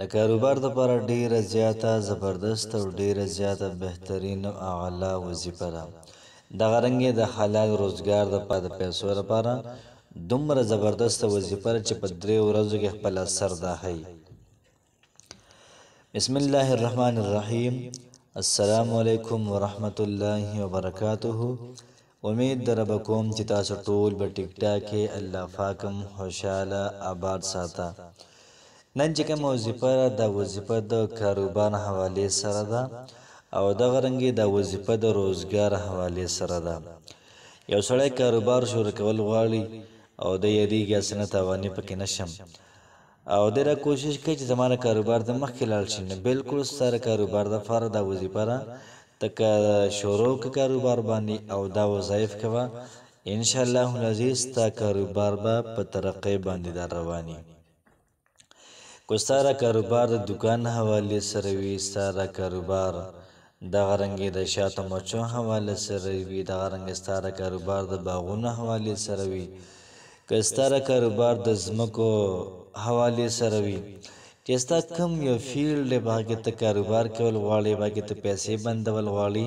د کاروبار دپاره ډیره زیاته زبردست او ډیره زیاته بهترین او اعلی وظیفه ده. دغه رنګې د حلال روزګار د پیسو لپاره دومره زبردست وظیفه ده چې په 3 ورځو کې خپل اثر ده هي. بسم الله الرحمن الرحیم. السلام علیکم ورحمت الله وبرکاته. امید در بکوم چې تاسو ټول په ټیک ټاک کې الله پاکم خوشاله آباد ساته. نن چې کوم وظیفه د وظیفه د کاروبار حواله سره ده او دغه رنګې د وظیفه د روزګار حواله سره ده. یو سړی کاروبار شروع کول غواړي او د یریږي اسنه توانې پکې نشم او ډیره کوشش کوي چې زماره کاروبار د مخکې لاړ شي. نه بالکل ستاره کاروبار د فار د وظیفه را تک شروع ک کاروبار باندې او دا وظایف کوا ان شاء الله العزیز تا کاروبار به په ترقې باندې در رواني. کو ستاره کاروبار د دکان حواله سره وي، ستاره کاروبار د غرنګي د شاتو مچو حواله سره وي، د غرنګ ستاره کاروبار د باغونو حواله سره وي، که ستاره کاروبار د زمکو حواله سره وي. چې ستا کم یو فیلډ باندې ته کاروبار کول غواړي، باندې ته پیسې بندول غواړي،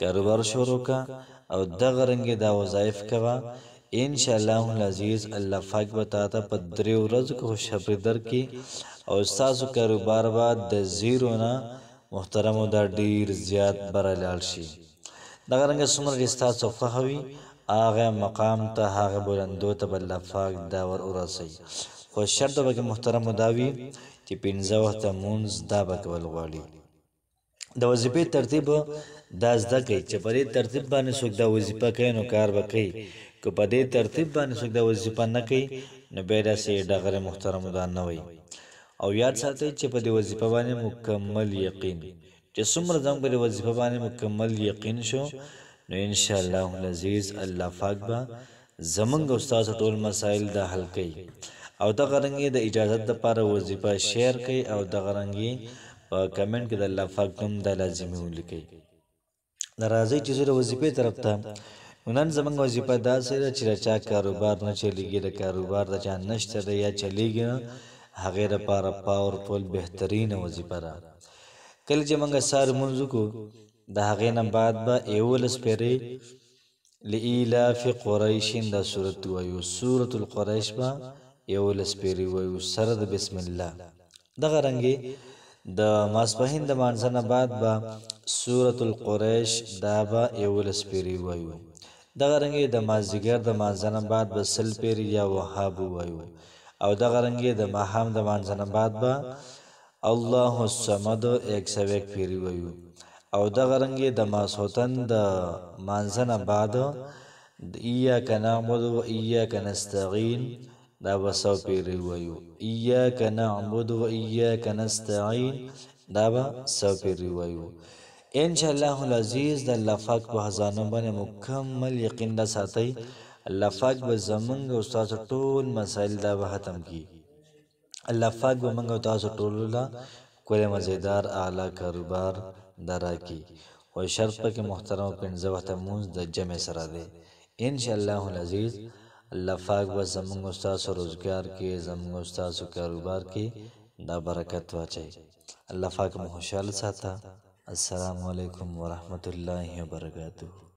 کاروبار شروع کا او د غرنګي د وظایف کوا ان شاء الله العزیز الله پاک بتا ته په 3 ورځو کې خوشخبری درکې او تاسو کاروبار با د زیرو نه محترمو دا ډیر زیات برلال شي. دغه رنګ څومره تاسو خوښوي هغه مقام ته هغه بلندو ته بل پاک دا ور ورسي. خو شرط به محترمو داوي چې 15 وخت مونږ دا بکول غواړي. د وظیفې ترتیب دا زده کوي چې په دې ترتیب باندې څوک دا وظیفه کوي نو کار وکړي، که په دې ترتیب باندې څوک دا وظیفه نه کوي نو به راسي دغه محترم دا نه وي. او یاد ساتئ چې په دې وظیفه باندې مکمل یقین، چې څومره زم په دې وظیفه باندې مکمل یقین شو نو ان شاء الله العزیز الله پاک با زمونږ استاد ټول مسائل دا حل کوي. او دغه رنګي د اجازه لپاره وظیفه شیر کوي او دغه رنګي په کمنټ کې د الله پاک نوم د لازمي ولیکي. ناراضي چې زره وظیفه طرف ته نن زمونږ وظیفه دا سره چې چا کاروبار نه چلیږي، د کاروبار د چا نشته یا چلیږي هغه لپاره پاورفل بهترین وظیفه ده. کله چې موږ سار منځو کو د هغه نه بعد به اول سپری لإلاف قریش د سورۃ وایو، سورۃ القریش با اول سپری وایو سره د بسم الله. دغه رنګي د ماسپهین د مانځنه بعد با سورۃ القریش دا با اول سپری وایو. دغه رنګي د مازیګر د مانځنه بعد به سل پیری یا وهاب وایو. او دغه رنګي د ماهم د مانځنه بعد با الله الصمد 101 پیری وایو. او دغه رنګي د ماسوتن د مانځنه بعد ایاک نعبد و ایاک نستعين دا وسو پیری وایو. ایاک نعبد و ایاک نستعين دا وسو پیری وایو. ان شاء الله العزیز د الله پاک په خزانه باندې مکمل یقین دا ساتي. الله پاک به زمونږ استاد ټول مسائل دا به ختم کی. الله پاک به موږ تاسو ټول لا کوله مزیدار اعلی کاروبار درا کی. او شرط پکې محترم 15 وخت مونږ د جمع سره ده ان شاء الله العزیز. الله پاک به زمونږ استاد روزګار کې زمونږ استاد کاروبار کې دا برکت واچي. الله پاک مو خوشاله ساته. السلام علیکم ورحمت الله وبرکاته.